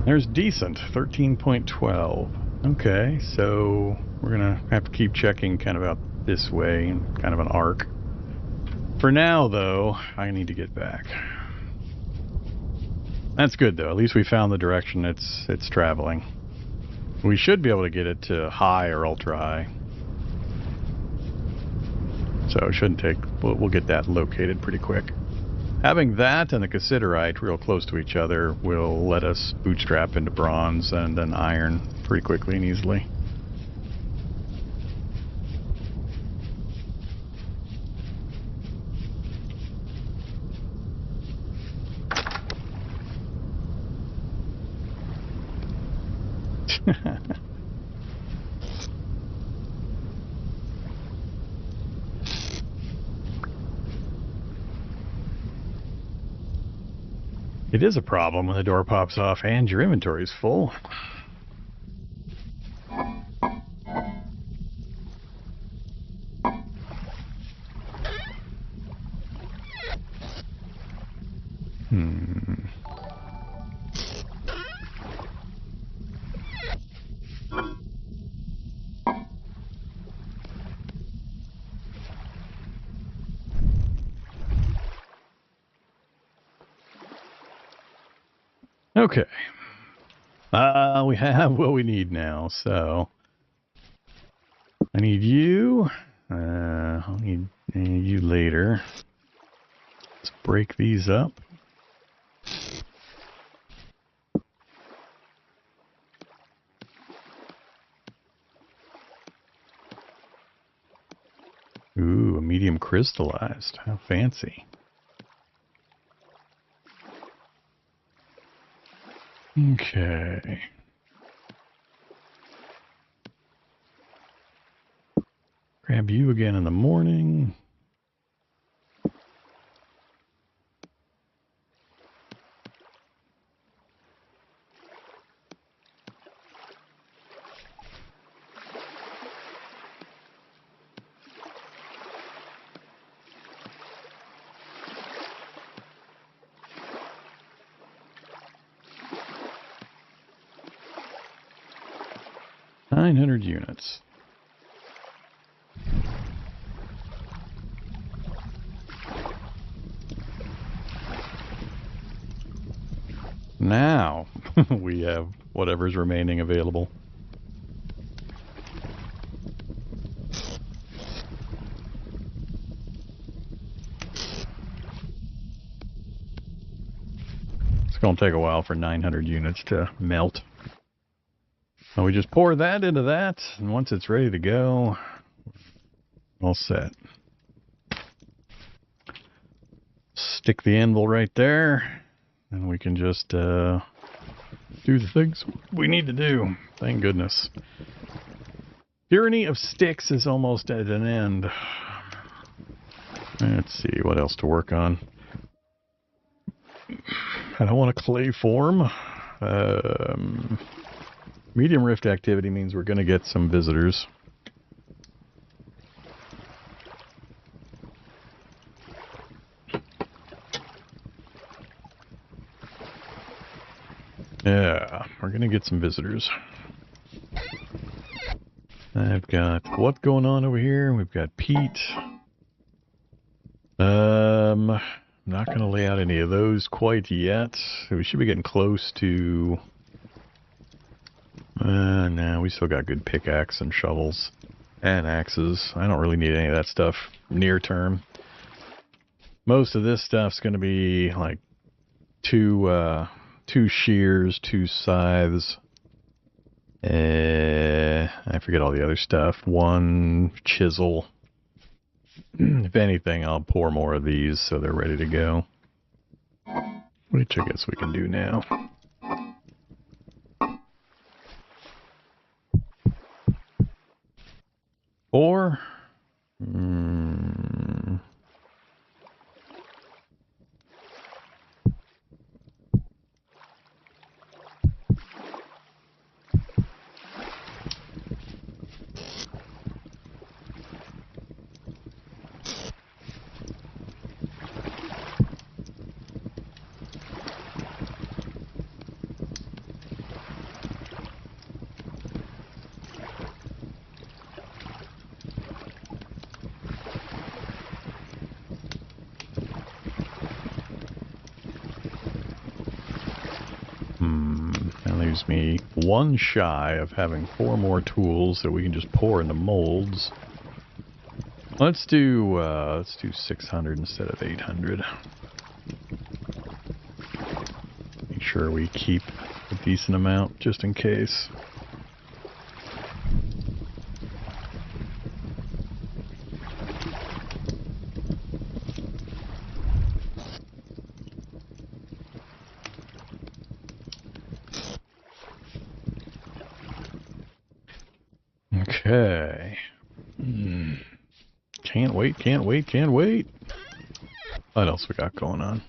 There's decent, 13.12. Okay, so we're gonna have to keep checking kind of out this way, in kind of an arc. For now, though, I need to get back. That's good, though. At least we found the direction it's traveling. We should be able to get it to high or ultra high. So it shouldn't take... We'll get that located pretty quick. Having that and the cassiterite real close to each other will let us bootstrap into bronze and then iron pretty quickly and easily. It is a problem when the door pops off and your inventory is full. Okay. We have what we need now, so I need you. I'll need you later. Let's break these up. Ooh, a medium crystallized. How fancy. Okay. Grab you again in the morning. Units. Now we have whatever's remaining available. It's going to take a while for 900 units to melt. So we just pour that into that, and once it's ready to go, all set. Stick the anvil right there, and we can just do the things we need to do. Thank goodness. Tyranny of Sticks is almost at an end. Let's see what else to work on. I don't want a clay form. Medium rift activity means we're going to get some visitors. Yeah, we're going to get some visitors. I've got what going on over here? We've got Pete. I'm not going to lay out any of those quite yet. We should be getting close to... no, we still got good pickaxe and shovels and axes. I don't really need any of that stuff near term. Most of this stuff's going to be like two shears, 2 scythes. I forget all the other stuff. 1 chisel. If anything, I'll pour more of these so they're ready to go. Which I guess we can do now. Or, leaves me one shy of having 4 more tools that we can just pour into molds. Let's do 600 instead of 800. Make sure we keep a decent amount just in case. Okay. Can't wait, can't wait, can't wait. What else we got going on?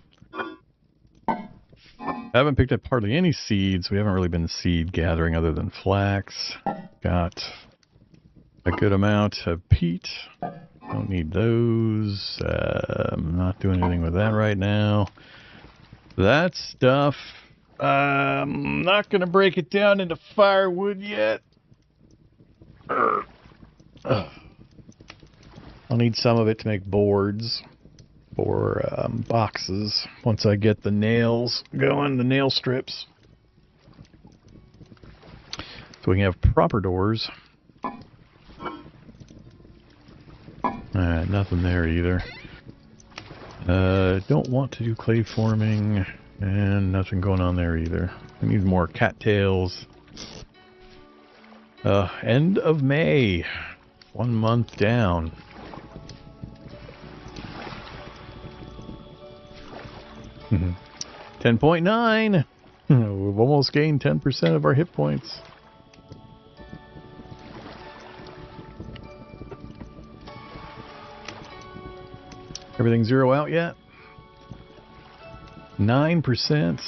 Haven't picked up hardly any seeds. We haven't really been seed gathering other than flax. Got a good amount of peat. Don't need those. I'm not doing anything with that right now. That stuff, I'm not going to break it down into firewood yet. I'll need some of it to make boards for boxes once I get the nails going, the nail strips. So we can have proper doors. Alright, nothing there either. Don't want to do clay forming, and nothing going on there either. We need more cattails. End of May. 1 month down. Mm-hmm. 10.9. We've almost gained 10% of our hit points. Everything zero out yet? 9%,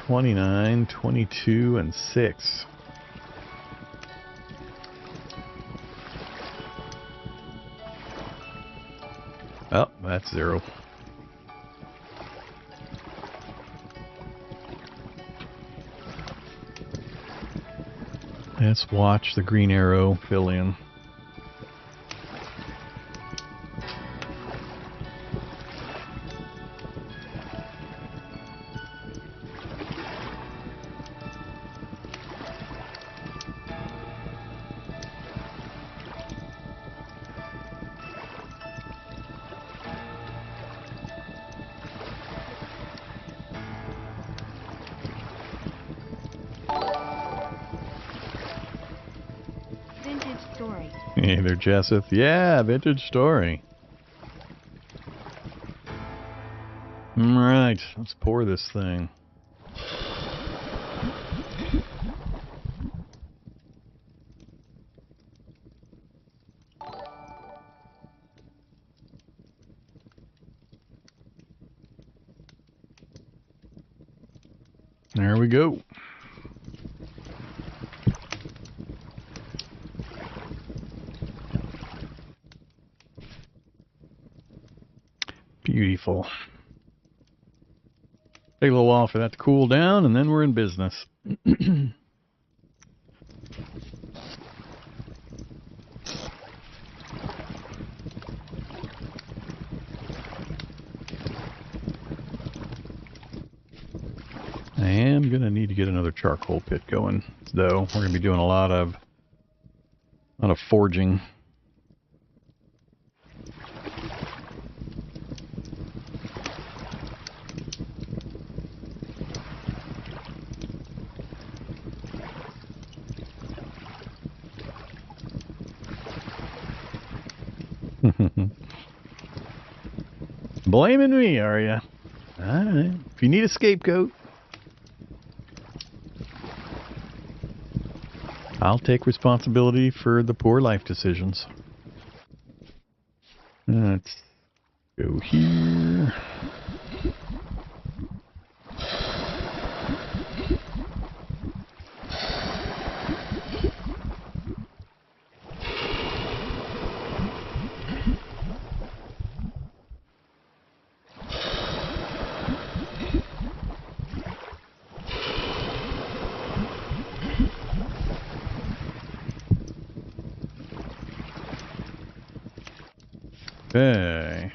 29, 22, and 6. Oh, that's 0. Let's watch the green arrow fill in. Hey there, Jesseth. Yeah, vintage story. Alright, let's pour this thing. There we go. Beautiful. Take a little while for that to cool down, and then we're in business. I am going to need to get another charcoal pit going, though. We're going to be doing a lot of forging. Blaming me, are you? Alright. If you need a scapegoat, I'll take responsibility for the poor life decisions. Let's go here. Okay.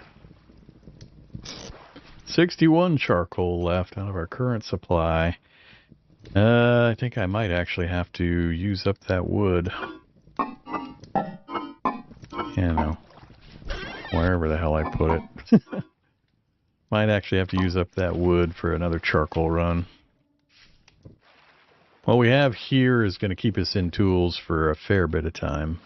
61 charcoal left out of our current supply. I think I might actually have to use up that wood. You know, wherever the hell I put it. Might actually have to use up that wood for another charcoal run. What we have here is going to keep us in tools for a fair bit of time.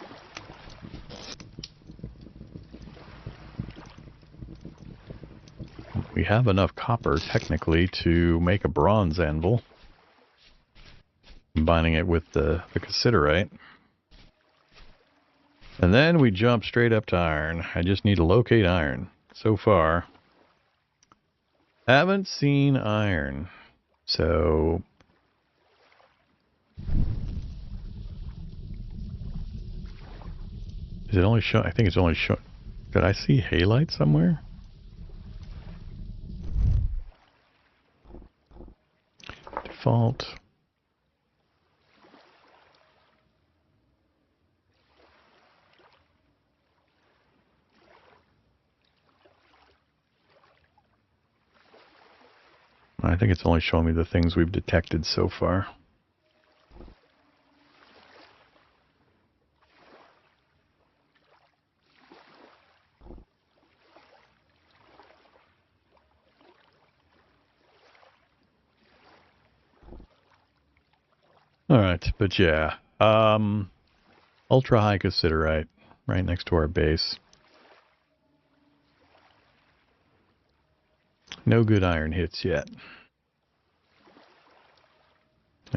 We have enough copper, technically, to make a bronze anvil. Combining it with the cassiterite. And then we jump straight up to iron. I just need to locate iron. So far, haven't seen iron. So is it only show? I think it's only show. Did I see halite somewhere? Default. I think it's only showing me the things we've detected so far. Alright, but yeah. Ultra high cassiterite, right next to our base. No good iron hits yet.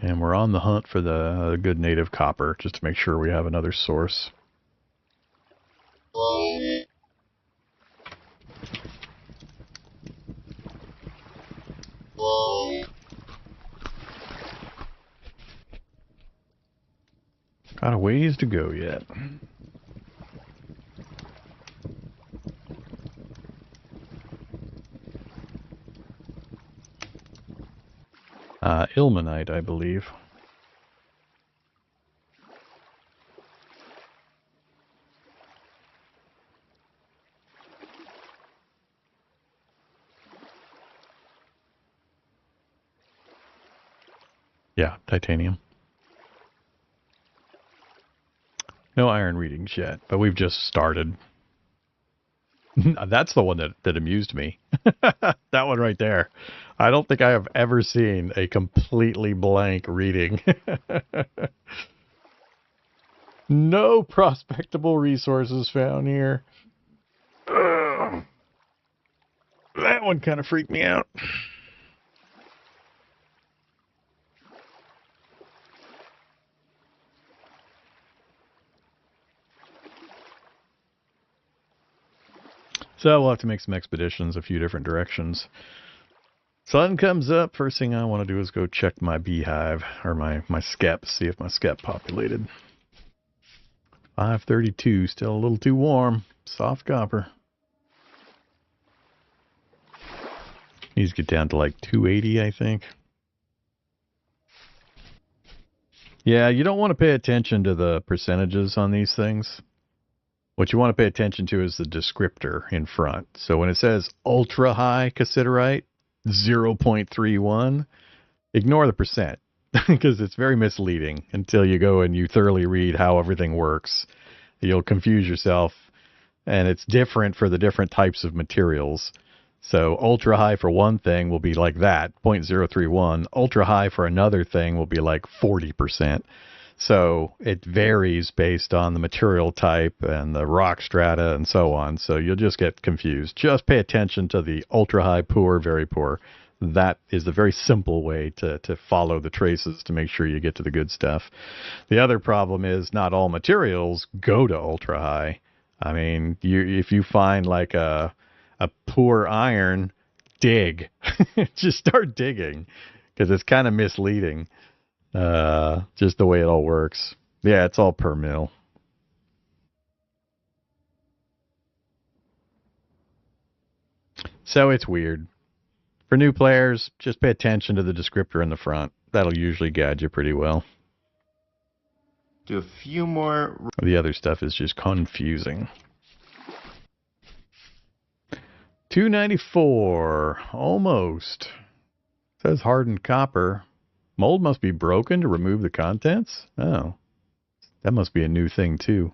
And we're on the hunt for the good native copper, just to make sure we have another source. Got a ways to go yet. Ilmenite, I believe. Yeah, titanium. No iron readings yet, but we've just started. That's the one that amused me. That one right there. I don't think I have ever seen a completely blank reading. No prospectable resources found here. Ugh. That one kind of freaked me out. So we'll have to make some expeditions a few different directions. Sun comes up. First thing I want to do is go check my beehive, or my skep, see if my skep populated. 532, still a little too warm. Soft copper. Needs to get down to like 280, I think. Yeah, you don't want to pay attention to the percentages on these things. What you want to pay attention to is the descriptor in front. So when it says ultra high cassiterite, 0.31, ignore the percent because it's very misleading until you go and you thoroughly read how everything works. You'll confuse yourself, and it's different for the different types of materials. So ultra high for one thing will be like that, 0.031. Ultra high for another thing will be like 40%. So it varies based on the material type and the rock strata and so on. So you'll just get confused. Just pay attention to the ultra high, poor, very poor. That is a very simple way to follow the traces to make sure you get to the good stuff. The other problem is not all materials go to ultra high. I mean, if you find like a poor iron, dig. Just start digging because it's kind of misleading. Just the way it all works. Yeah, it's all per mil. So it's weird. For new players, just pay attention to the descriptor in the front. That'll usually guide you pretty well. Do a few more. The other stuff is just confusing. 294. Almost. Says hardened copper. Mold must be broken to remove the contents? Oh. That must be a new thing, too.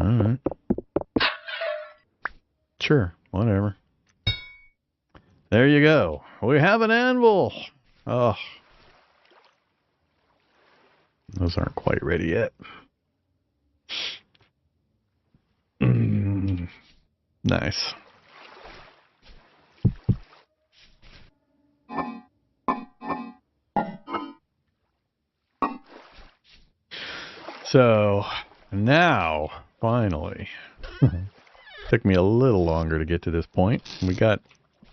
Alright. Sure, whatever. There you go. We have an anvil. Oh. Those aren't quite ready yet. Nice. So, now, finally, took me a little longer to get to this point. We got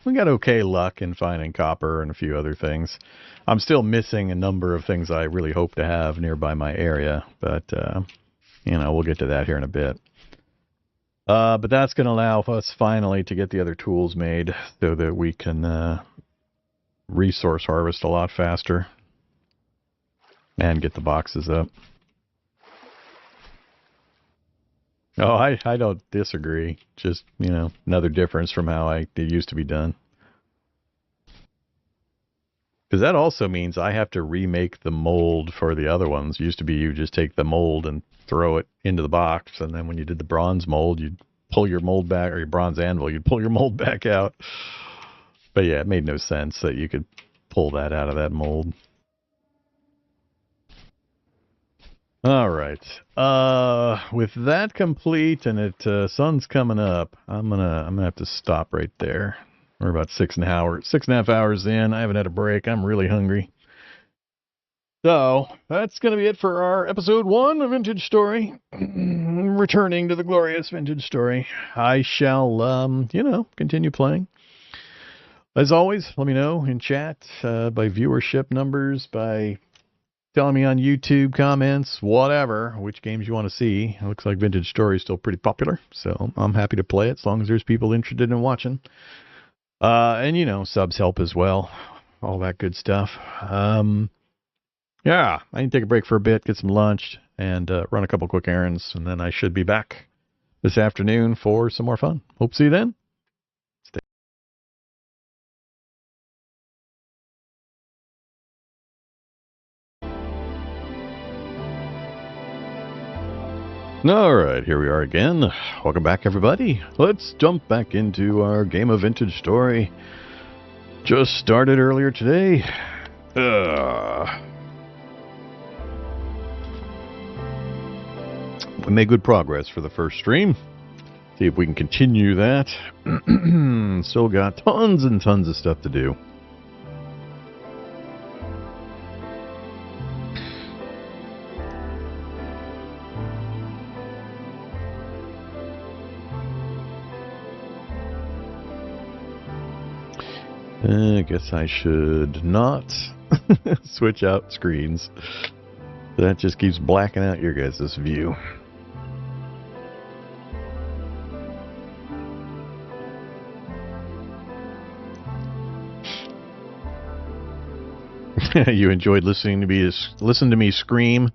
okay luck in finding copper and a few other things. I'm still missing a number of things I really hope to have nearby my area, but, you know, we'll get to that here in a bit. But that's going to allow us finally to get the other tools made so that we can resource harvest a lot faster and get the boxes up. Oh, I don't disagree. Just, you know, another difference from how it used to be done. Because that also means I have to remake the mold for the other ones. It used to be you just take the mold and throw it into the box, and then when you did the bronze mold, you'd pull your mold back, or your bronze anvil, you'd pull your mold back out. But yeah, it made no sense that you could pull that out of that mold. All right. With that complete and sun's coming up, I'm gonna have to stop right there. We're about 6.5 hours in. I haven't had a break. I'm really hungry. So that's gonna be it for our episode 1 of Vintage Story. Returning to the glorious Vintage Story. I shall, you know, continue playing. As always, let me know in chat by viewership numbers, by telling me on YouTube comments, whatever, which games you want to see. It looks like Vintage Story is still pretty popular, so I'm happy to play it as long as there's people interested in watching. And, you know, subs help as well. All that good stuff. Yeah, I need to take a break for a bit, get some lunch, and run a couple quick errands, and then I should be back this afternoon for some more fun. Hope to see you then. Alright, here we are again. Welcome back, everybody. Let's jump back into our game of Vintage Story. Just started earlier today. We made good progress for the first stream. See if we can continue that. Still got tons and tons of stuff to do. I guess I should not switch out screens. That just keeps blacking out your guys' view. You enjoyed listening to me scream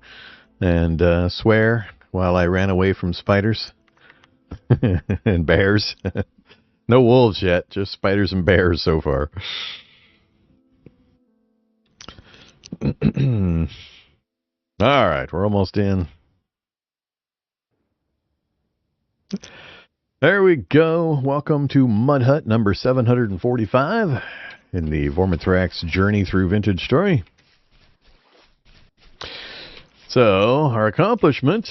and swear while I ran away from spiders and bears. No wolves yet, just spiders and bears so far. All right, we're almost in. There we go. Welcome to Mud Hut number 745 in the Vormithrax journey through Vintage Story. So, our accomplishment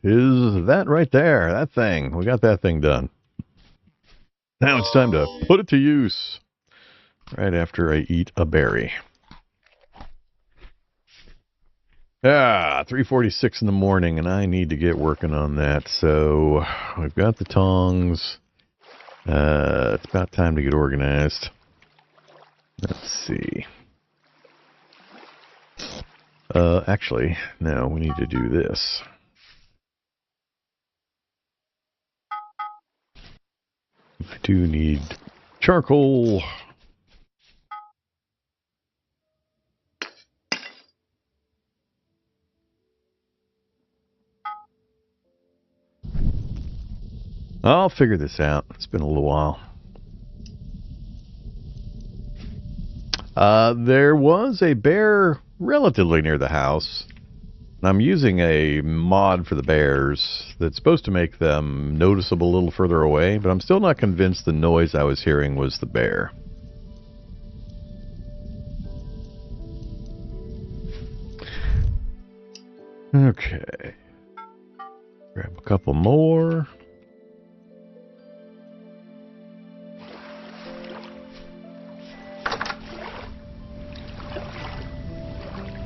is that right there, that thing. We got that thing done. Now it's time to put it to use right after I eat a berry. 3:46 in the morning, and I need to get working on that. So we've got the tongs. It's about time to get organized. Let's see. Actually, no, we need to do this. I do need charcoal. I'll figure this out. It's been a little while. There was a bear relatively near the house. I'm using a mod for the bears that's supposed to make them noticeable a little further away, but I'm still not convinced the noise I was hearing was the bear. Okay. Grab a couple more.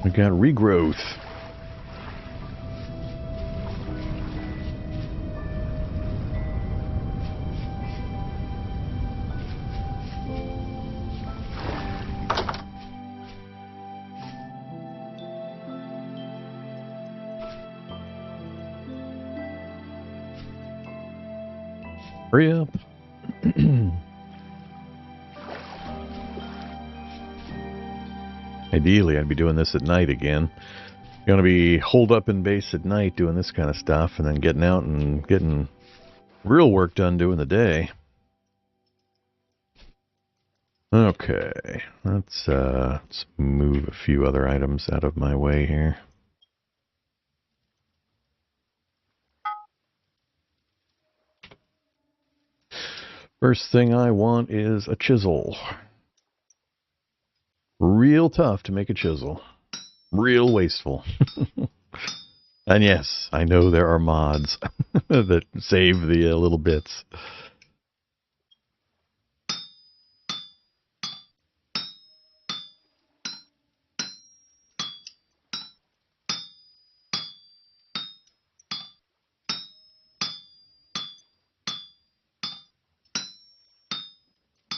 We got regrowth. Hurry up. Ideally, I'd be doing this at night again. Gonna be holed up in base at night doing this kind of stuff and then getting out and getting real work done during the day. Okay, let's move a few other items out of my way here. First thing I want is a chisel. Real tough to make a chisel. Real wasteful. And yes, I know there are mods that save the little bits.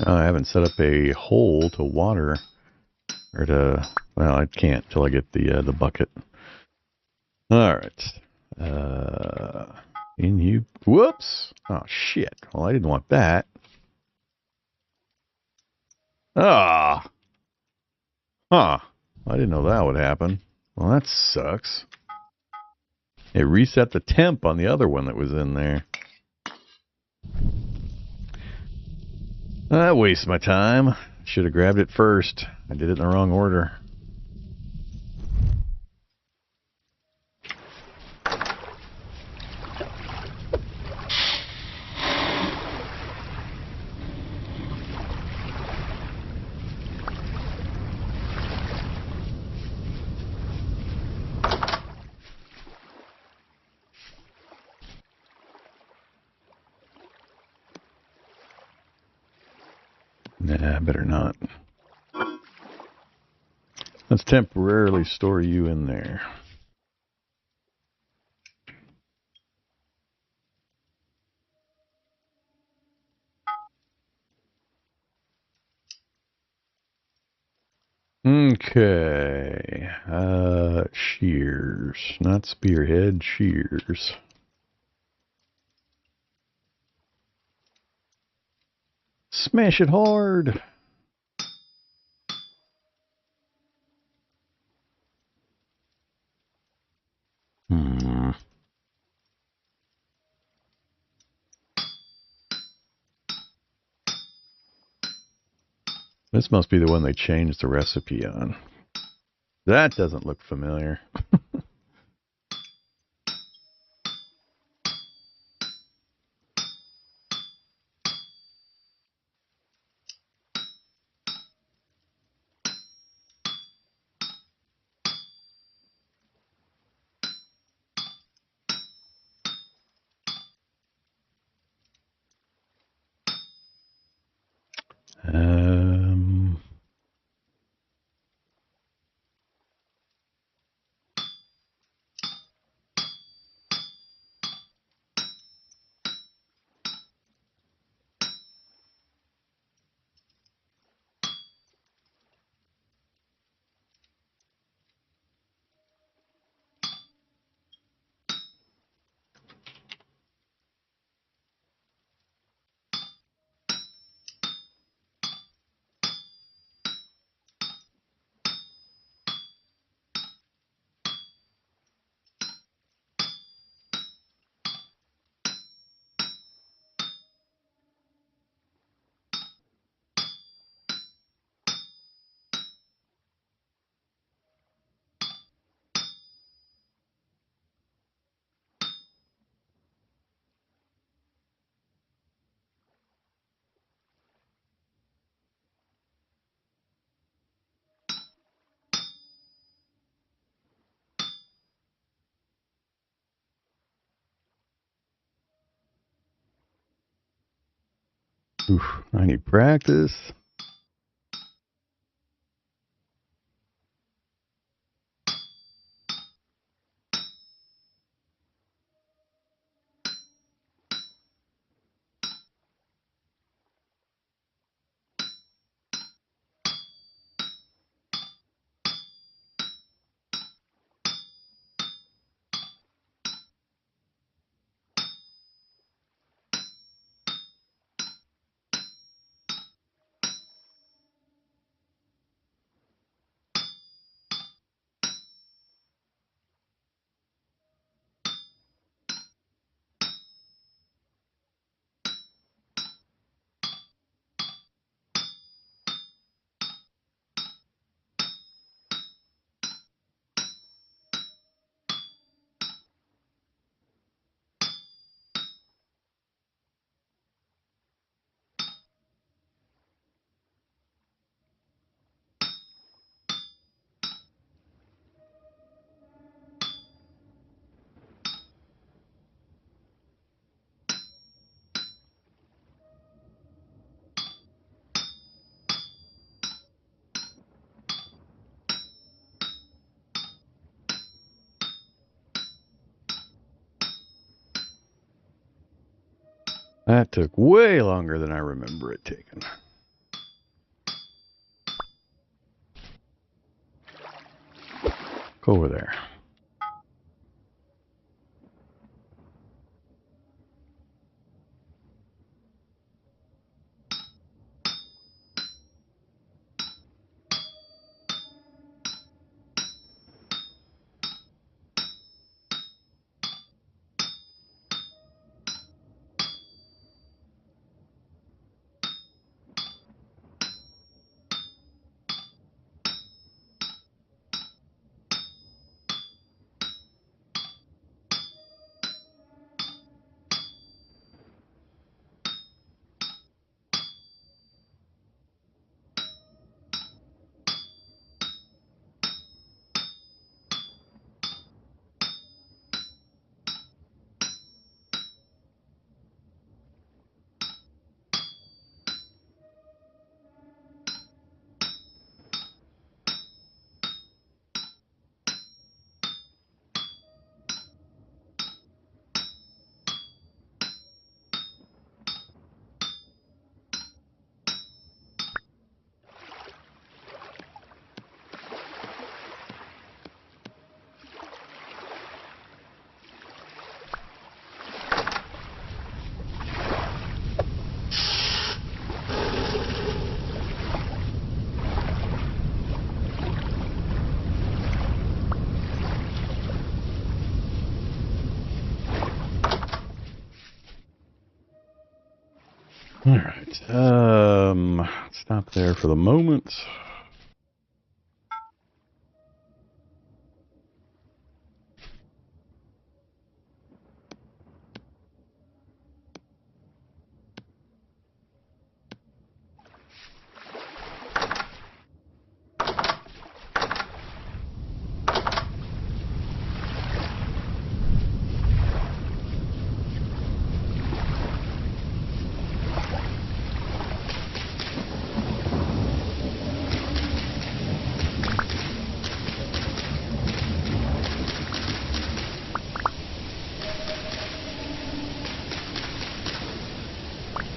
I haven't set up a hole to water, or to, well, I can't till I get the bucket. All right. In you, whoops! Oh shit! Well, I didn't want that. Ah, huh? I didn't know that would happen. Well, that sucks. It reset the temp on the other one that was in there. That wastes my time. Should have grabbed it first. I did it in the wrong order. Nah, better not. Let's temporarily store you in there. Okay. Shears. Not spearhead, shears. Smash it hard. This must be the one they changed the recipe on. That doesn't look familiar. Oof, I need practice. That took way longer than I remember it taking. Go over there. All right. Stop there for the moment.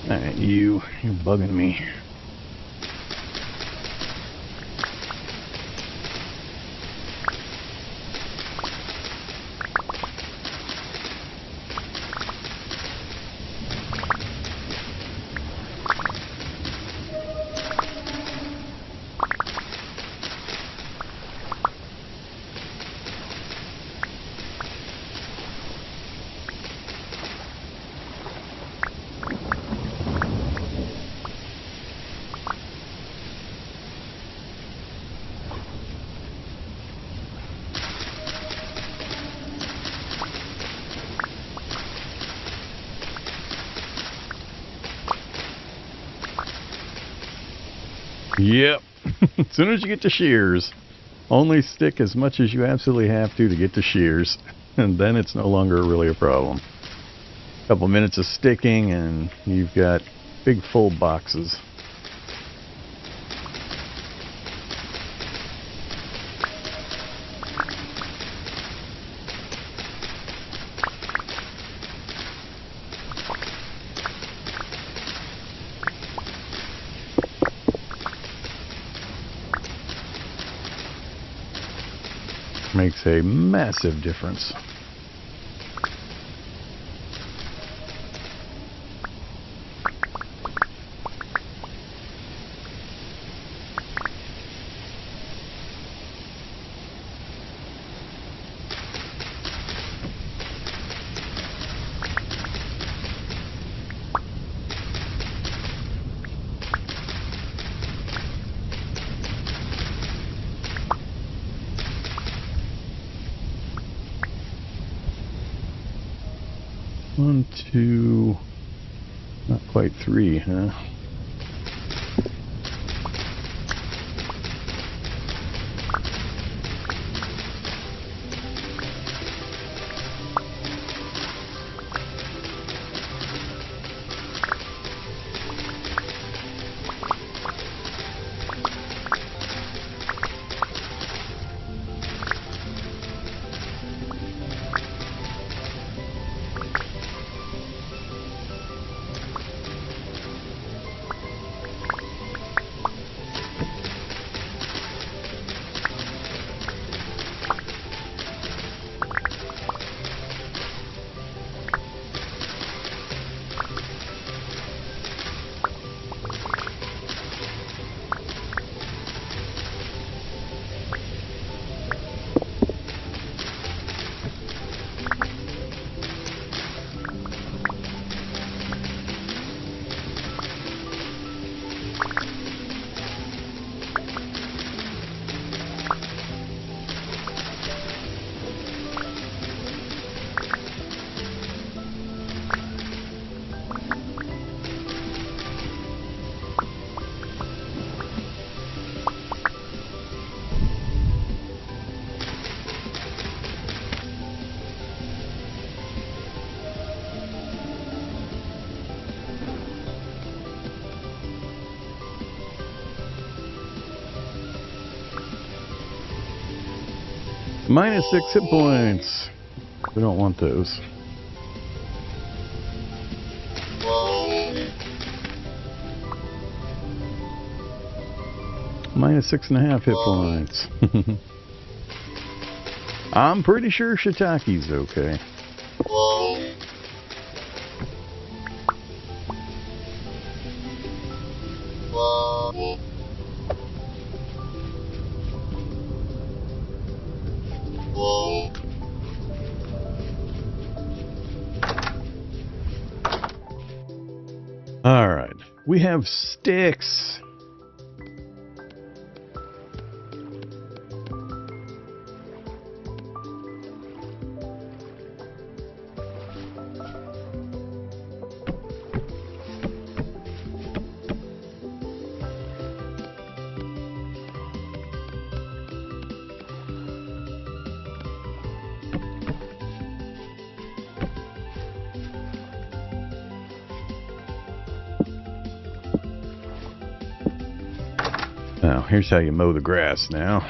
Alright, you're bugging me. Yep. As soon as you get to shears, only stick as much as you absolutely have to get to shears, and then it's no longer really a problem. A couple minutes of sticking and you've got big full boxes. Makes a massive difference. One, two, not quite three, huh? Minus 6 hit points. We don't want those. Minus 6.5 hit points. I'm pretty sure Shitaki's okay. Alright, we have sticks. Now, here's how you mow the grass now.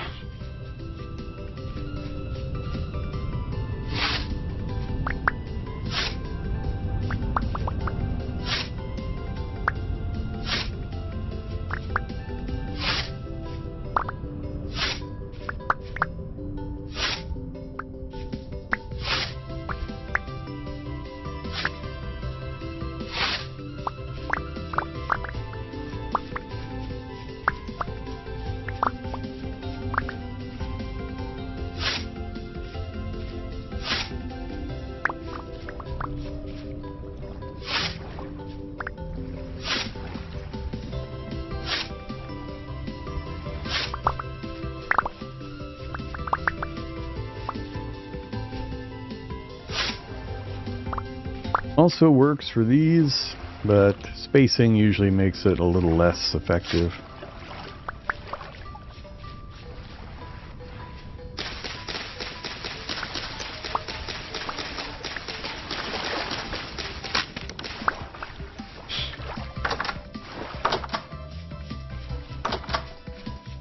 Also works for these, but spacing usually makes it a little less effective.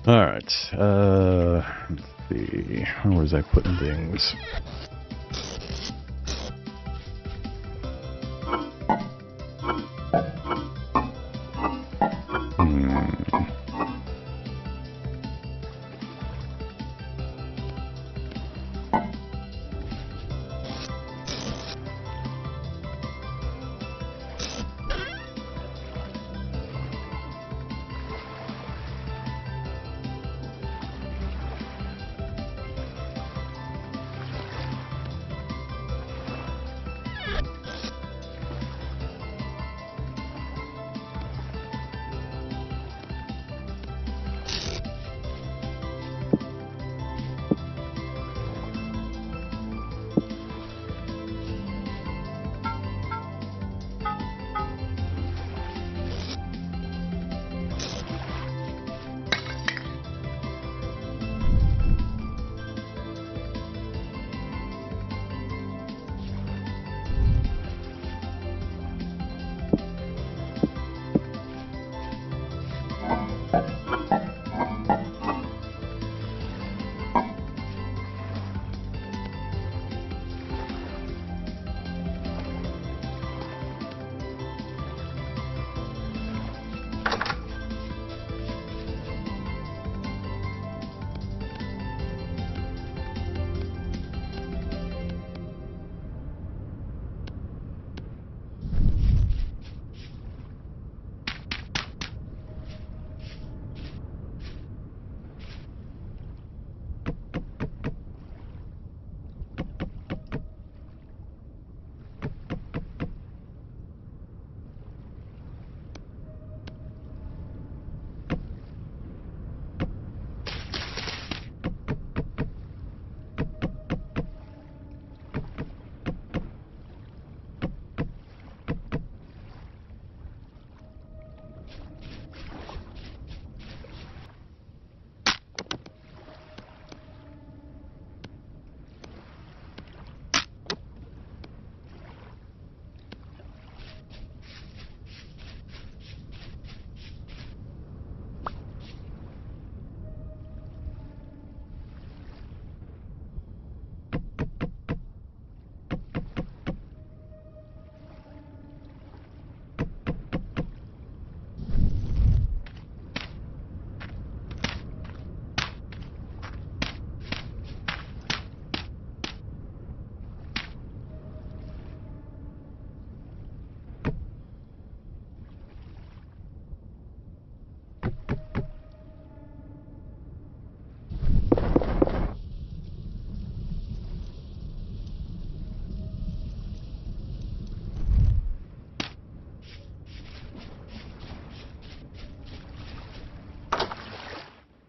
Alright, let's see. Where was I putting things?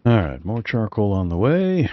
Alright, more charcoal on the way.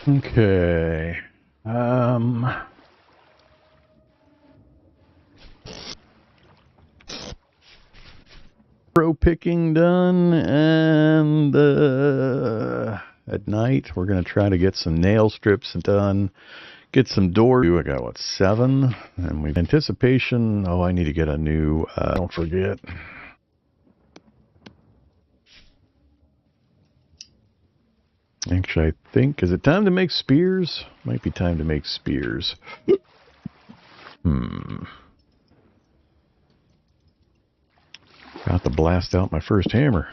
Okay. Pro picking done, and at night we're gonna try to get some nail strips done, get some doors. I got what, 7, and we've anticipation. Oh, I need to get a new. Don't forget. Actually, I think, is it time to make spears? Might be time to make spears. Got to blast out my first hammer.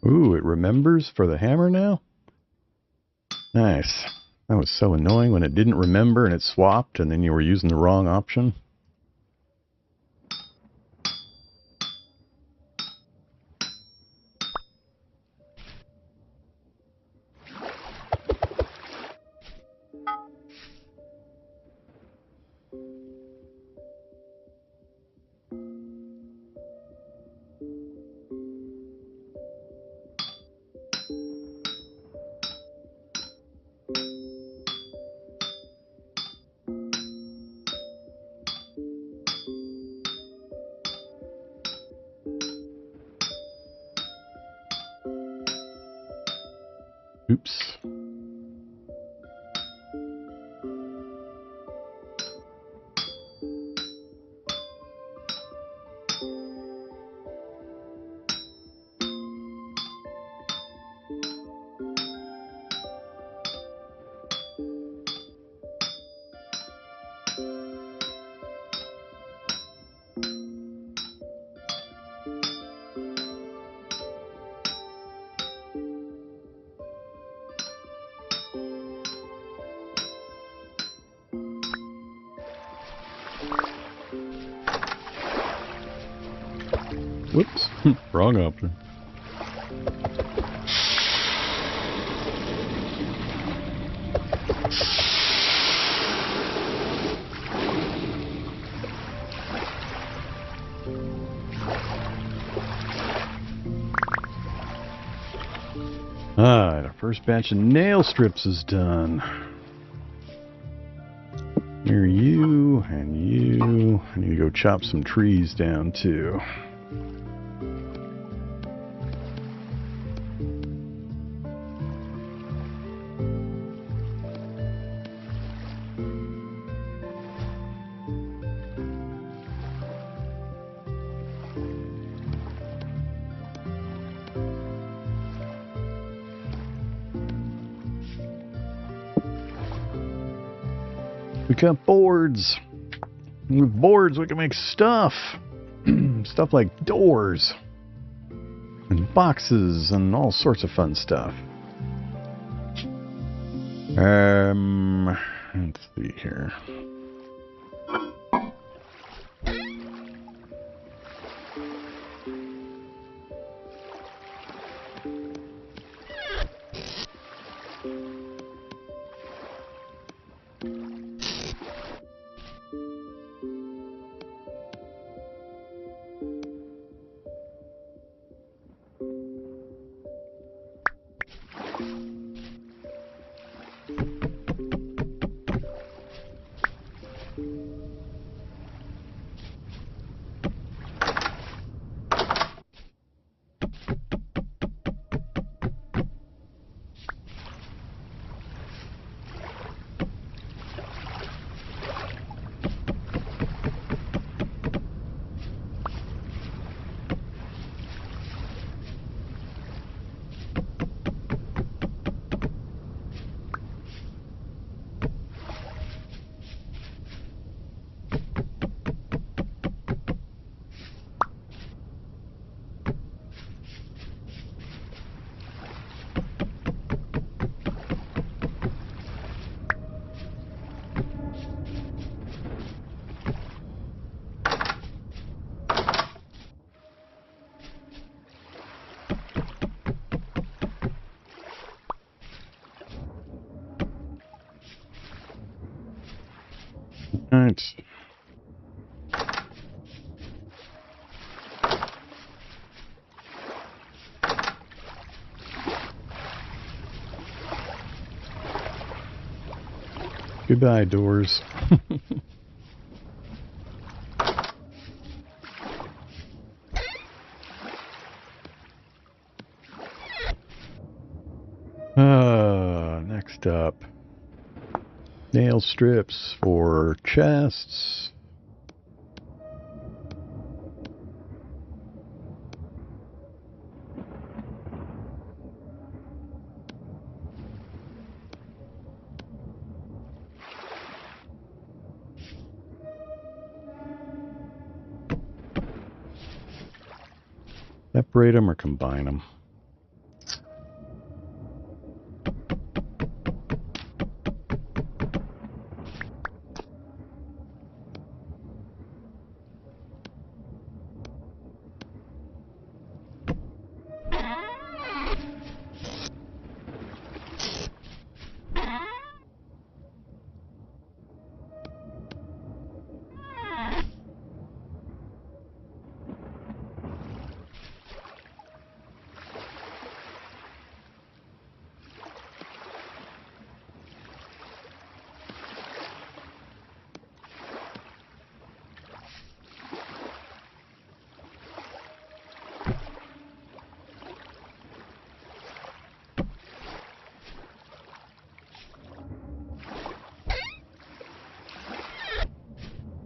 Ooh, it remembers for the hammer now? Nice. That was so annoying when it didn't remember and it swapped and then you were using the wrong option. Oops. Whoops. Wrong option. Alright, our first batch of nail strips is done. Here you and you. I need to go chop some trees down too. We got boards. With boards, we can make stuff. Stuff like doors. And boxes and all sorts of fun stuff. Let's see here. Alright. Goodbye, doors. Next up. Nail strips for chests. Separate them or combine them?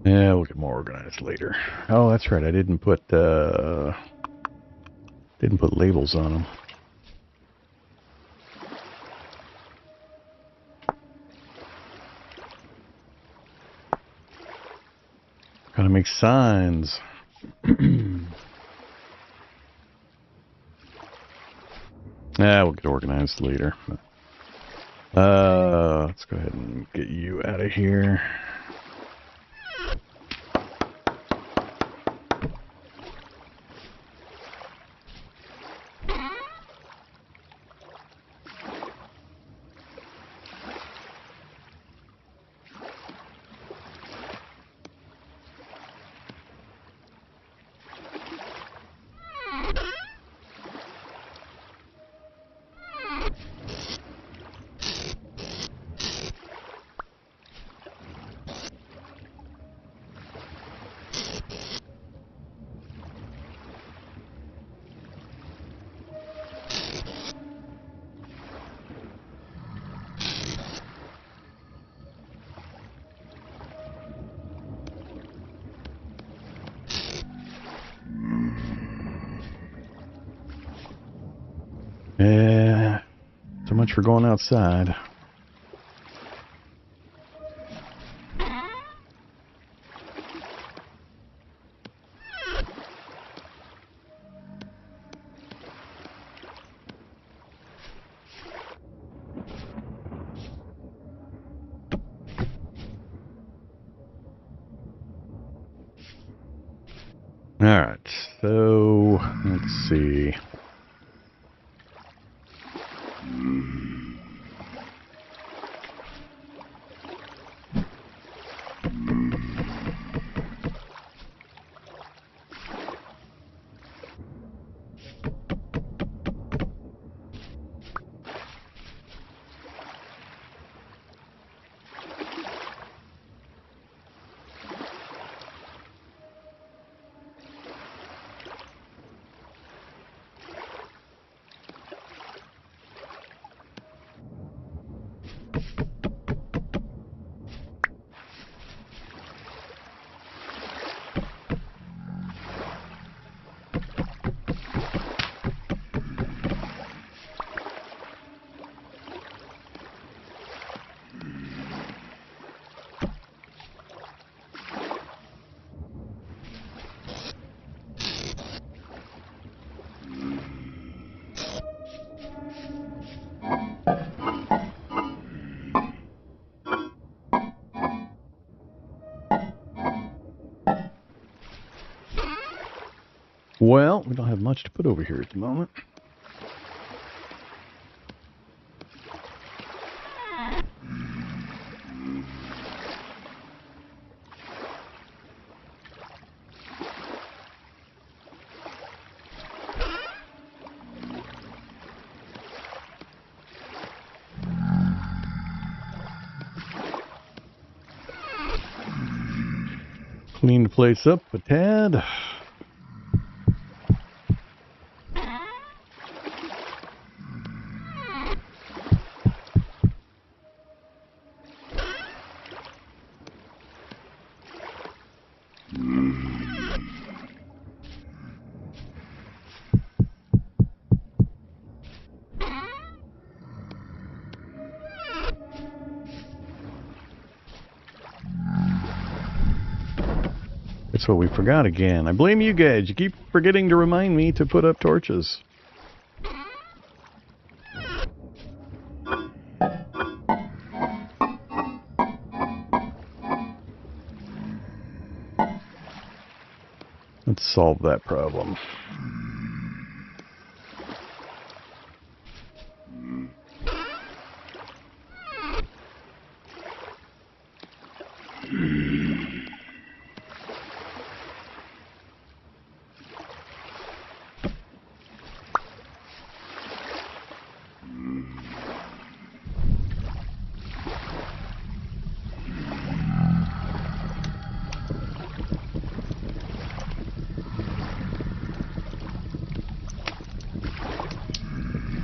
Yeah, we'll get more organized later. Oh, that's right. I didn't put labels on them. Gotta make signs. Yeah, we'll get organized later. Let's go ahead and get you out of here. Yeah, so much for going outside. All right, so let's see. Well, we don't have much to put over here at the moment. Clean the place up a tad. That's what we forgot again. I blame you guys. You keep forgetting to remind me to put up torches. Let's solve that problem.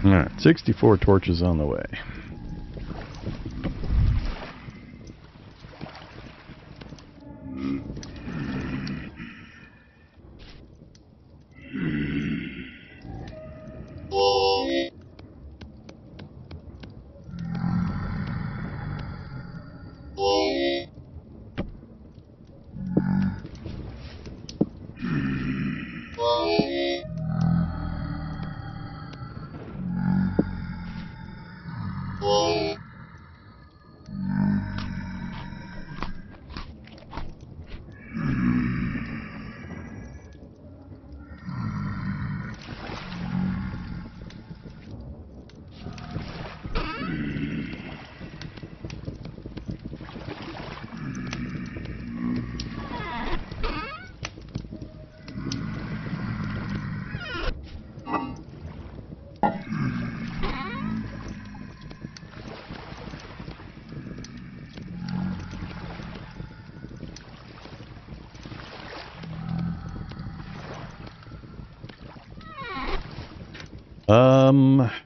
Alright, 64 torches on the way.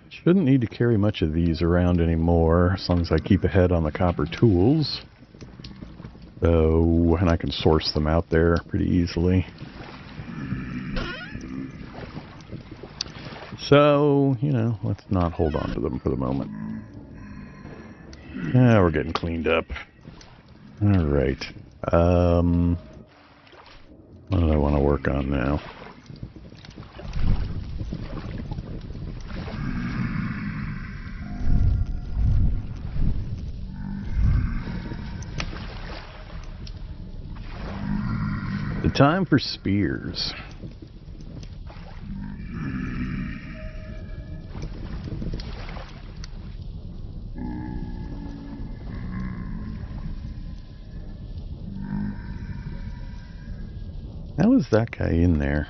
Shouldn't need to carry much of these around anymore, as long as I keep ahead on the copper tools. So, and I can source them out there pretty easily. So, you know, let's not hold on to them for the moment. Yeah, we're getting cleaned up. Alright. What do I want to work on now? The time for spears. How is that guy in there?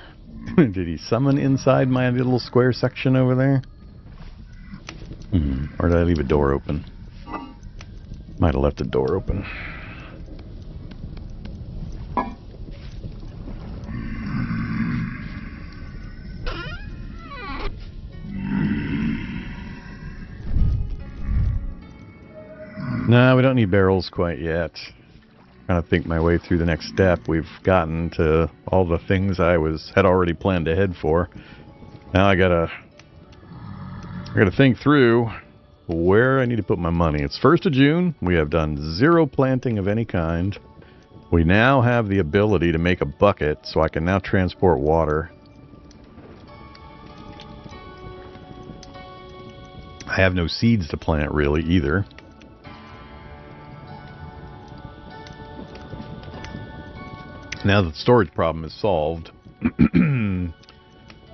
Did he summon inside my little square section over there? Or did I leave a door open? Might have left a door open. No, we don't need barrels quite yet. Trying to think my way through the next step. We've gotten to all the things I had already planned ahead for. Now I gotta think through where I need to put my money. It's 1st of June. We have done 0 planting of any kind. We now have the ability to make a bucket, so I can now transport water. I have no seeds to plant really either. Now that the storage problem is solved,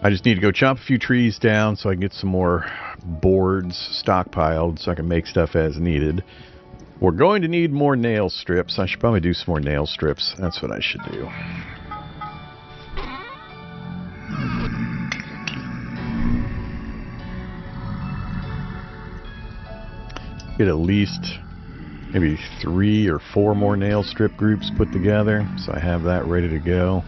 I just need to go chop a few trees down so I can get some more boards stockpiled so I can make stuff as needed. We're going to need more nail strips. I should probably do some more nail strips. That's what I should do. Get at least maybe 3 or 4 more nail strip groups put together, so I have that ready to go.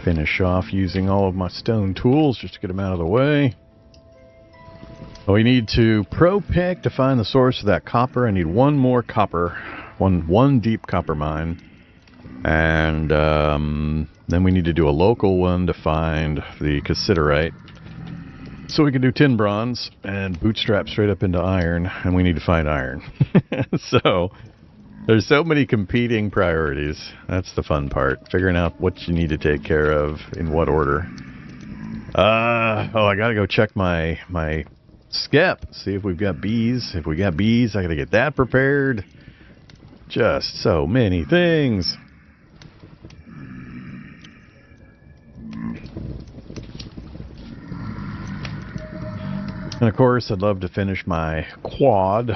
Finish off using all of my stone tools just to get them out of the way. We need to pro-pick to find the source of that copper. I need one more copper, one deep copper mine. And then we need to do a local one to find the cassiterite. So we can do tin bronze and bootstrap straight up into iron, and we need to find iron. So there's so many competing priorities. That's the fun part, figuring out what you need to take care of in what order. Oh, I gotta go check my skep, see if we've got bees. If we got bees, I gotta get that prepared. Just so many things. And of course, I'd love to finish my quad.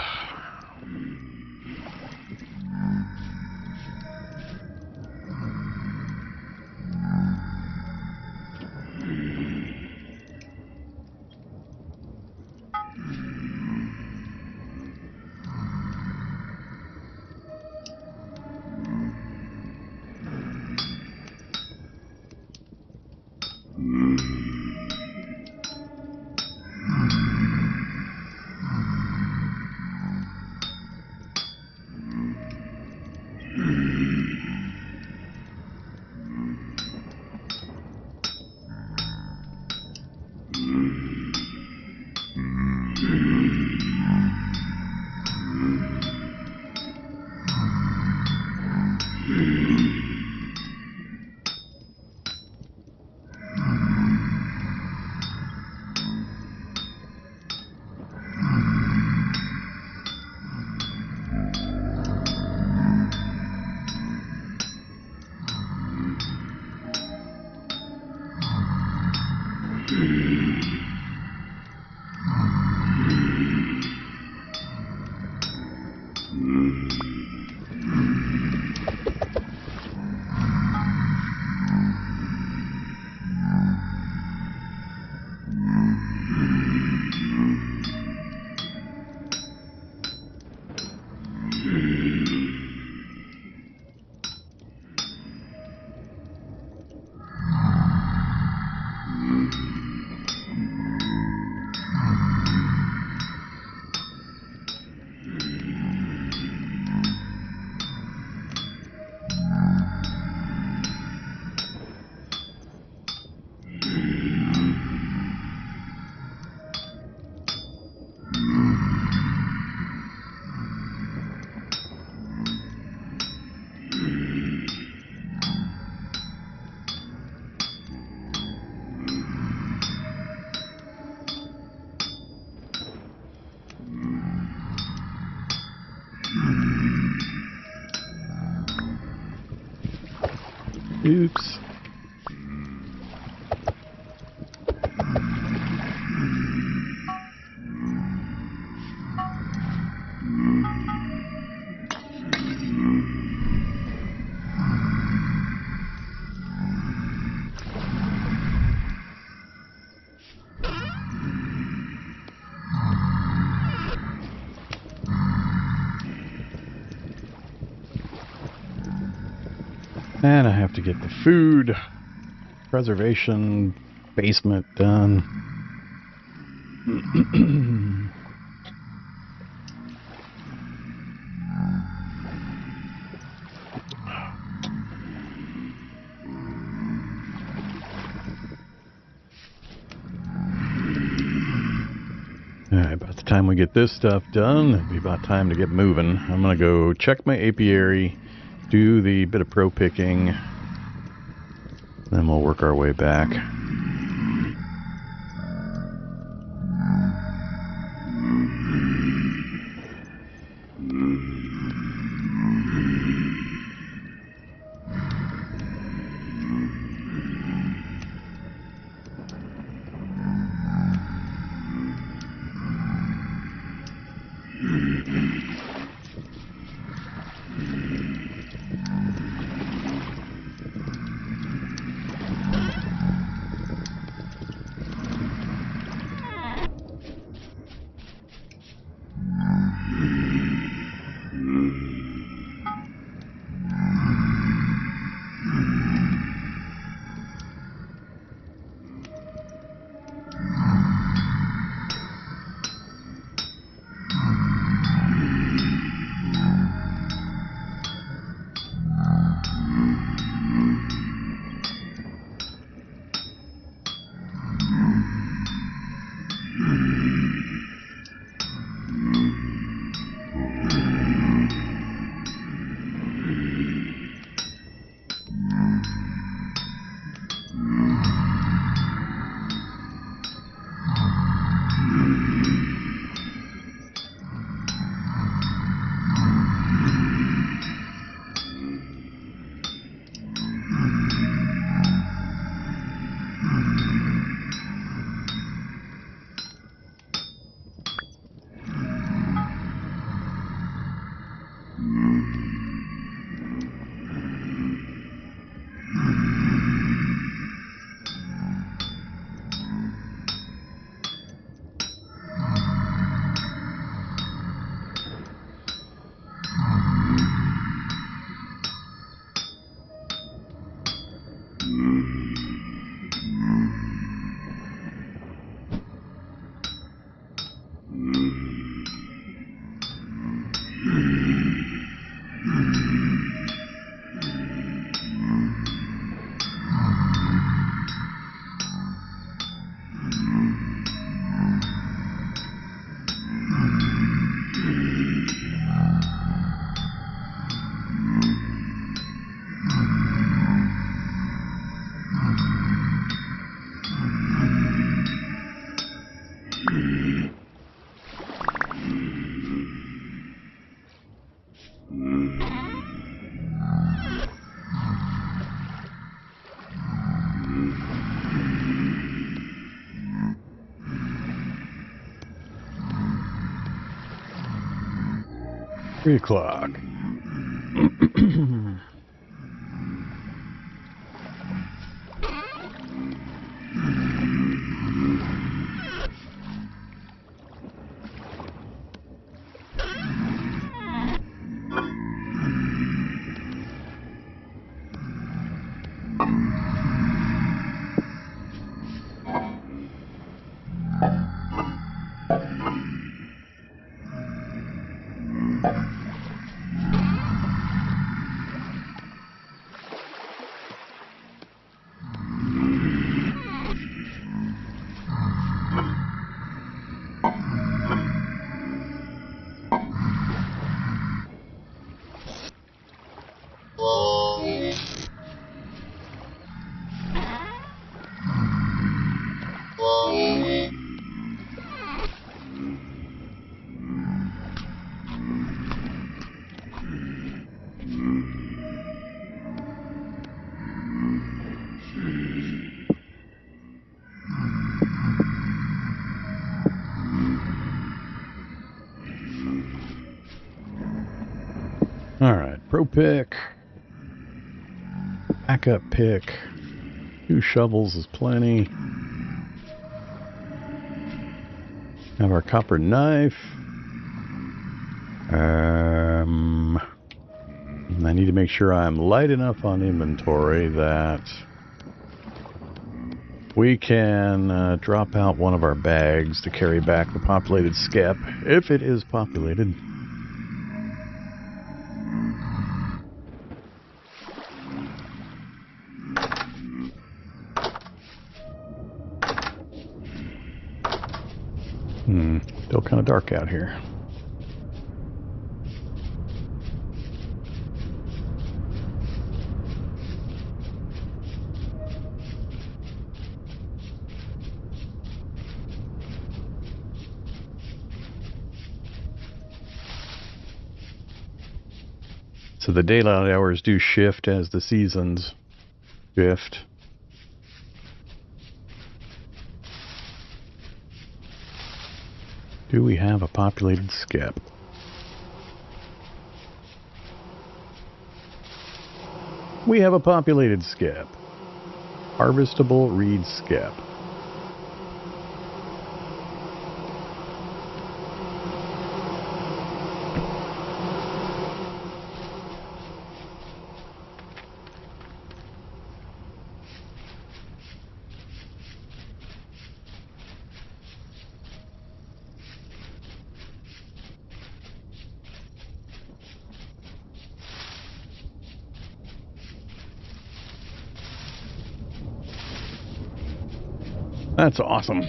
Oops. And I have to get the food preservation basement done. Alright, about the time we get this stuff done, it'll be about time to get moving. I'm gonna go check my apiary, do the bit of pro picking, then we'll work our way back. 3 o'clock. Alright, pro pick. Backup pick. 2 shovels is plenty. Have our copper knife. I need to make sure I'm light enough on inventory that we can drop out one of our bags to carry back the populated skep, if it is populated. Still kind of dark out here. So the daylight hours do shift as the seasons shift. Do we have a populated skep? We have a populated skep. Harvestable reed skep. That's awesome.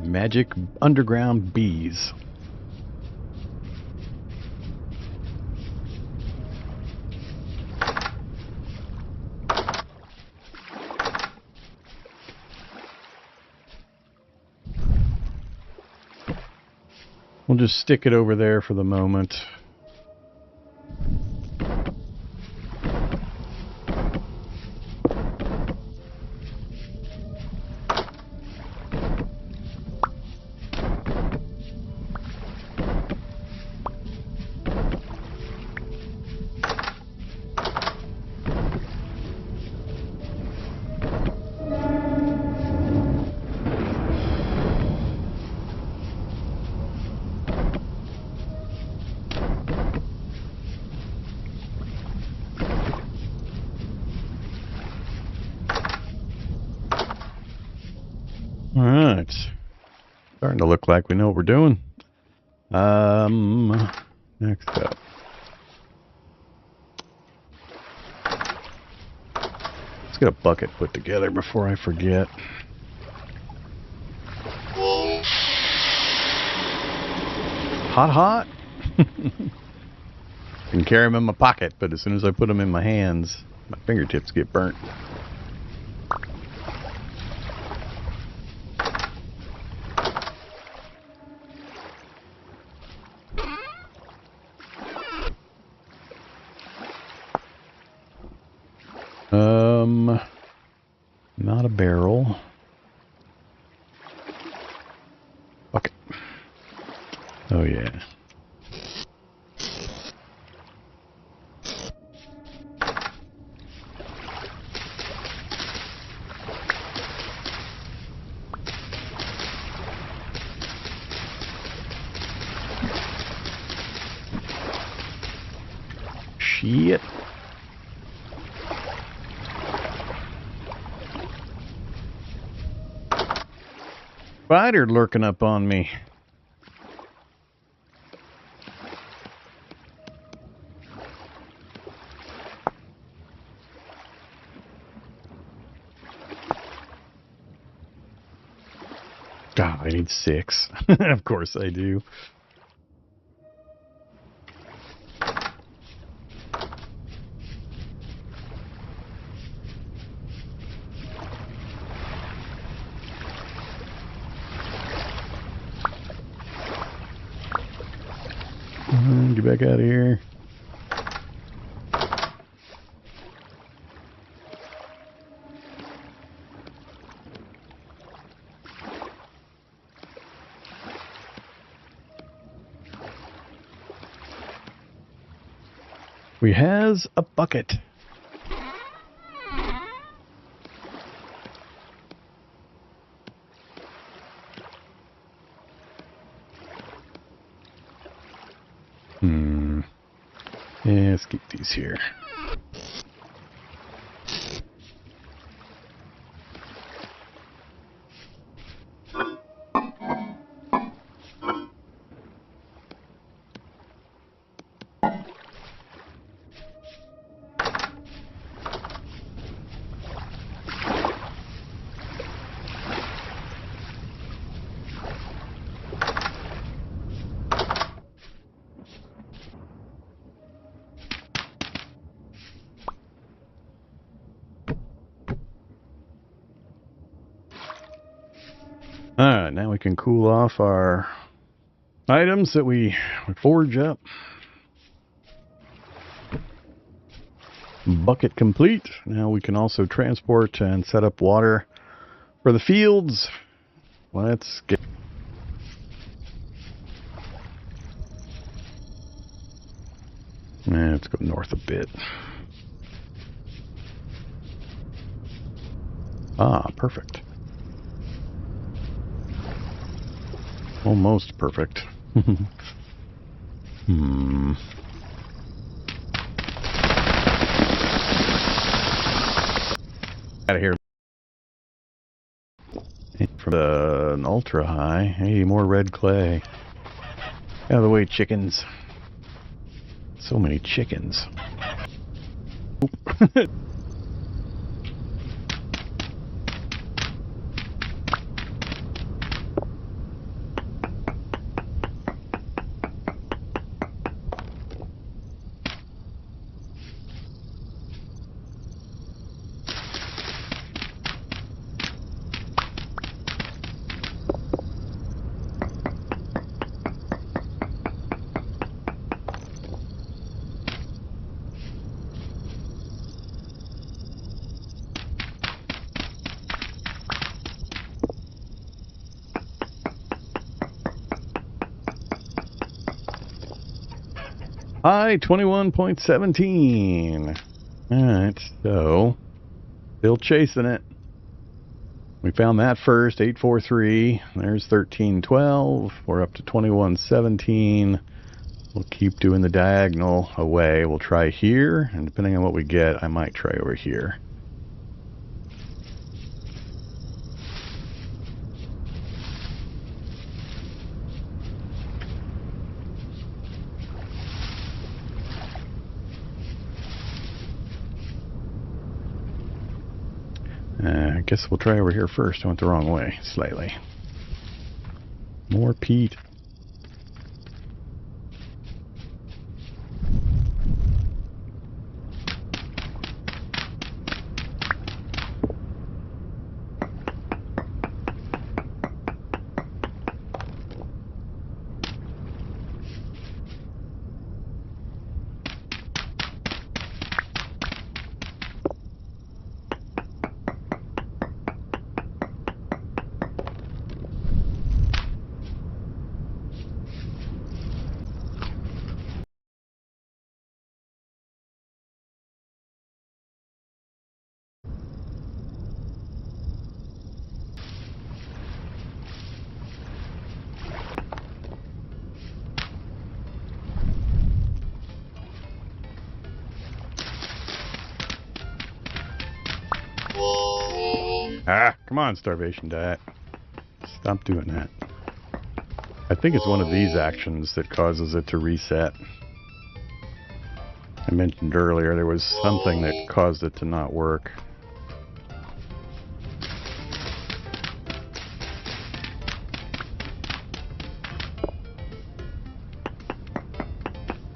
Magic underground bees. We'll just stick it over there for the moment. Alright. Starting to look like we know what we're doing. Next up. Let's get a bucket put together before I forget. Hot. I can carry them in my pocket, but as soon as I put them in my hands, my fingertips get burnt. Not a barrel. Bucket. Oh yeah. Shit. Spider lurking up on me. God, I need 6. Of course I do. Get back out of here. We has a bucket. Yeah, let's keep these here. Alright, now we can cool off our items that we forge up. Bucket complete. Now we can also transport and set up water for the fields. Let's get... Let's go north a bit. Ah, perfect. Almost perfect. Out of here. From an ultra high. Hey, more red clay. Out of the way, chickens. So many chickens. High 21.17. Alright, so still chasing it. We found that first, 843. There's 1312. We're up to 2117. We'll keep doing the diagonal away. We'll try here, and depending on what we get, I might try over here. I guess we'll try over here first. I went the wrong way, slightly. More peat. Ah, come on, starvation diet. Stop doing that. I think it's one of these actions that causes it to reset. I mentioned earlier there was something that caused it to not work.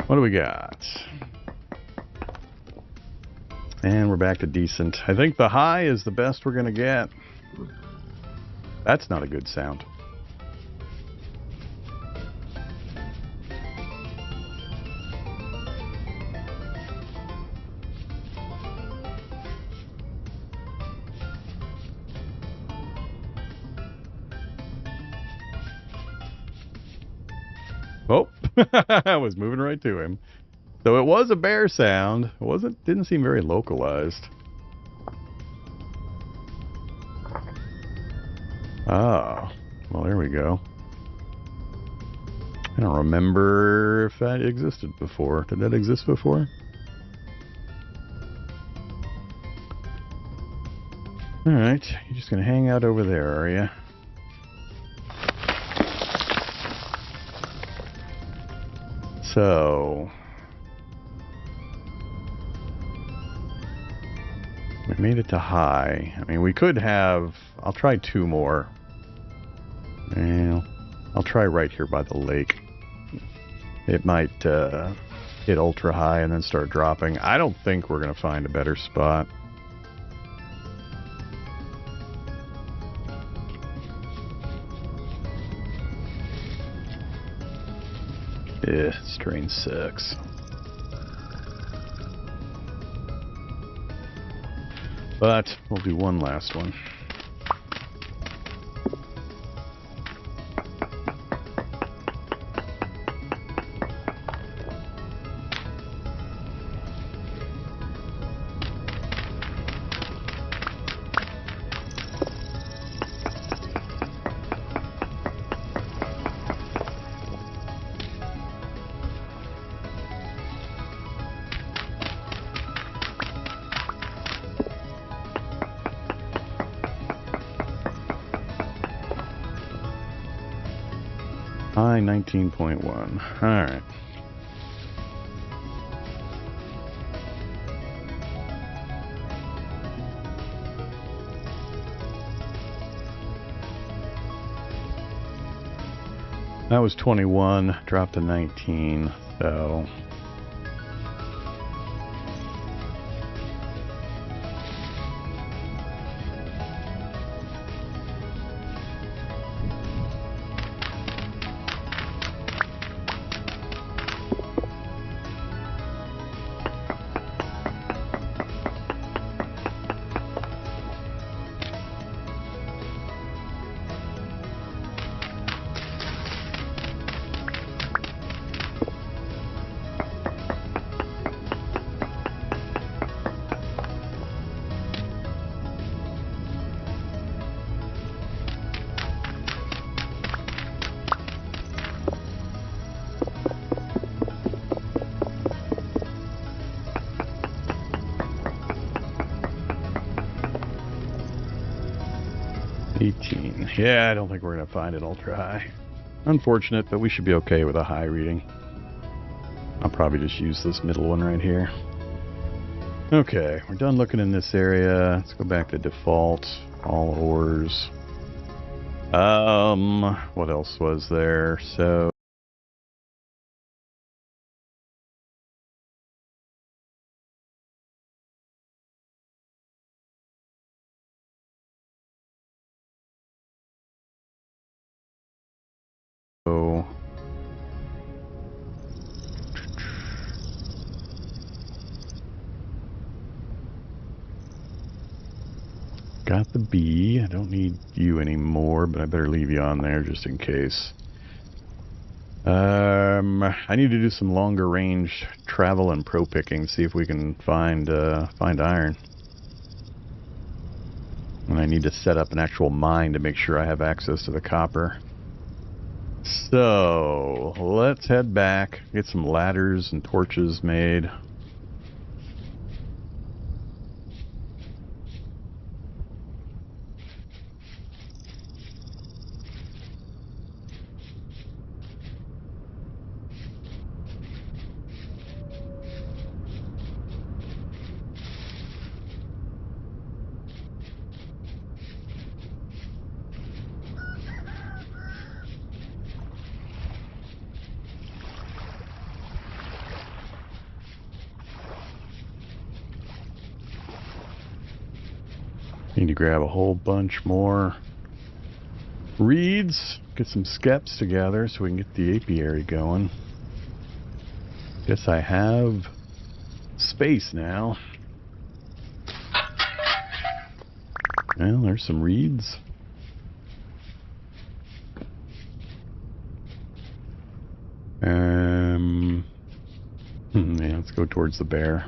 What do we got? And we're back to decent. I think the high is the best we're going to get. That's not a good sound. Oh, I was moving right to him. So it was a bear sound. It didn't seem very localized. Ah, well, there we go. I don't remember if that existed before. Did that exist before? Alright, you're just going to hang out over there, are you? So... we made it to high. I mean, we could have... I'll try 2 more. Well, I'll try right here by the lake. It might hit ultra high and then start dropping. I don't think we're going to find a better spot. Strain 6. But we'll do one last one. High 19.1. Alright. That was 21, dropped to 19, so... Yeah, I don't think we're going to find it ultra high. Unfortunate, but we should be okay with a high reading. I'll probably just use this middle one right here. Okay, we're done looking in this area. Let's go back to default. All ores. What else was there? So... got the B. I don't need you anymore, but I better leave you on there just in case. I need to do some longer range travel and pro picking, see if we can find iron. And I need to set up an actual mine to make sure I have access to the copper. So, let's head back, get some ladders and torches made. Need to grab a whole bunch more reeds, get some skeps together so we can get the apiary going. Guess I have space now. Well, there's some reeds. Yeah, let's go towards the bear.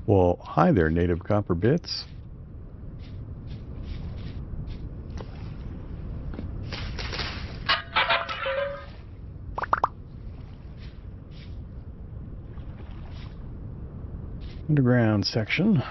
Well, hi there, native copper bits. Underground section.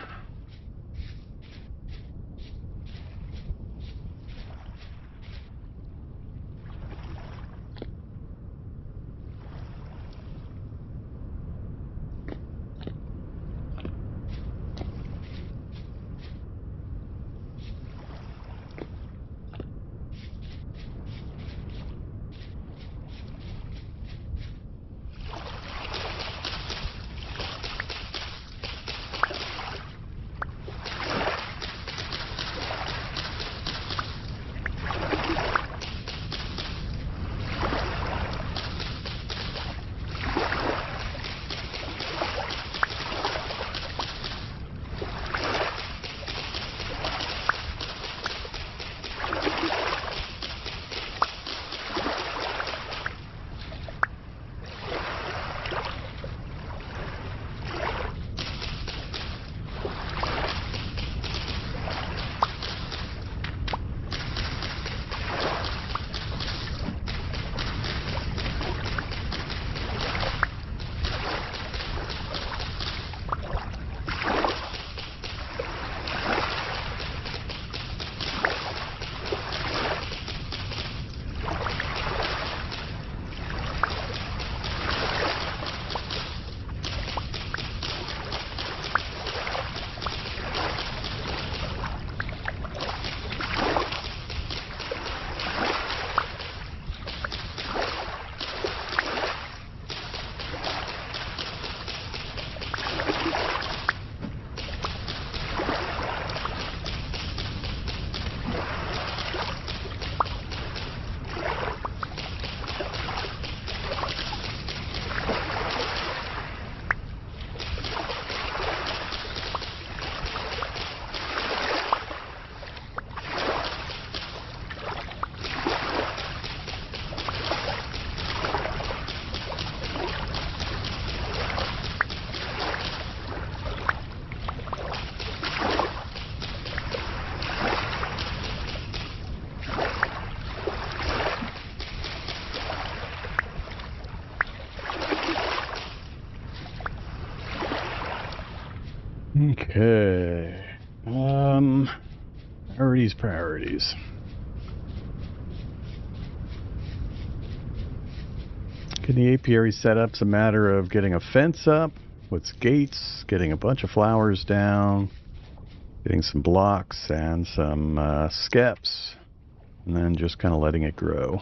Okay. Priorities. Getting the apiary set up's a matter of getting a fence up with gates, getting a bunch of flowers down, getting some blocks and some skeps, and then just kind of letting it grow.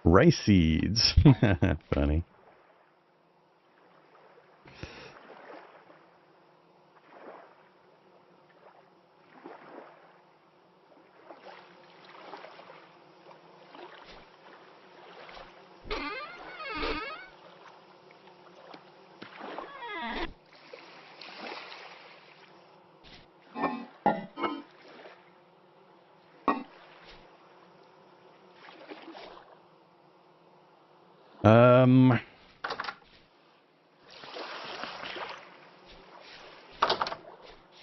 Rice seeds. Funny.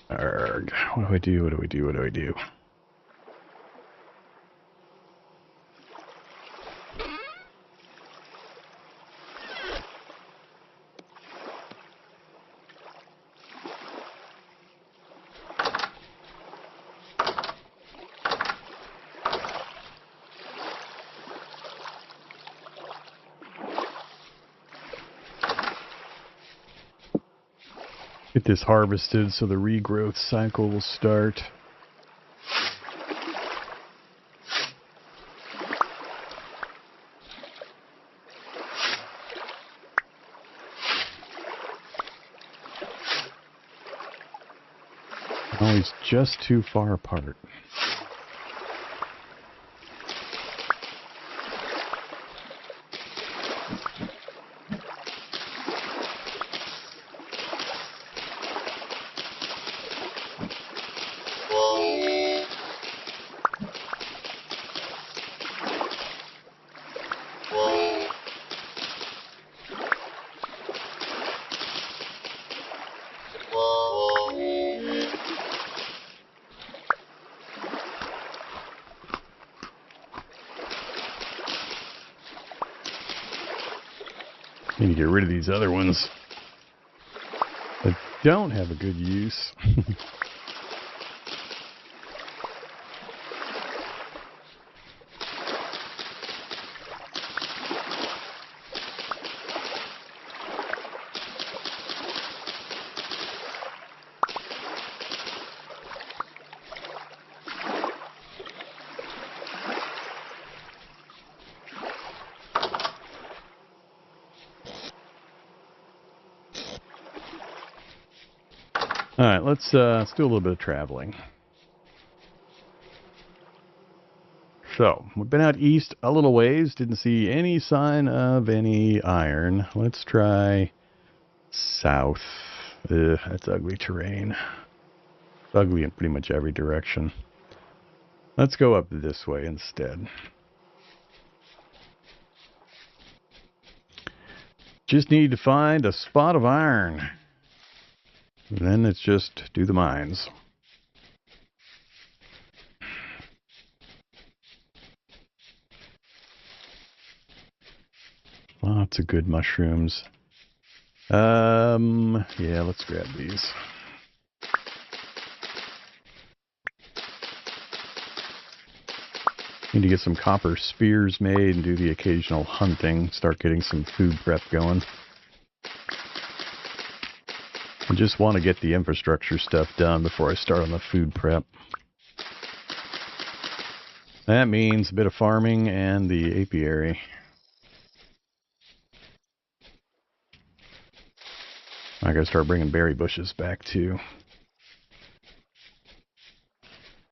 Arg. What do I do? What do I do? What do I do? Get this harvested so the regrowth cycle will start. Always just too far apart. Need to get rid of these other ones that don't have a good use. All right, let's do a little bit of traveling. So, we've been out east a little ways, didn't see any sign of any iron. Let's try south. Ugh, that's ugly terrain. It's ugly in pretty much every direction. Let's go up this way instead. Just need to find a spot of iron. Then it's just do the mines. Lots of good mushrooms. Yeah, let's grab these. Need to get some copper spears made and do the occasional hunting. Start getting some food prep going. I just want to get the infrastructure stuff done before I start on the food prep. That means a bit of farming and the apiary. I gotta start bringing berry bushes back too.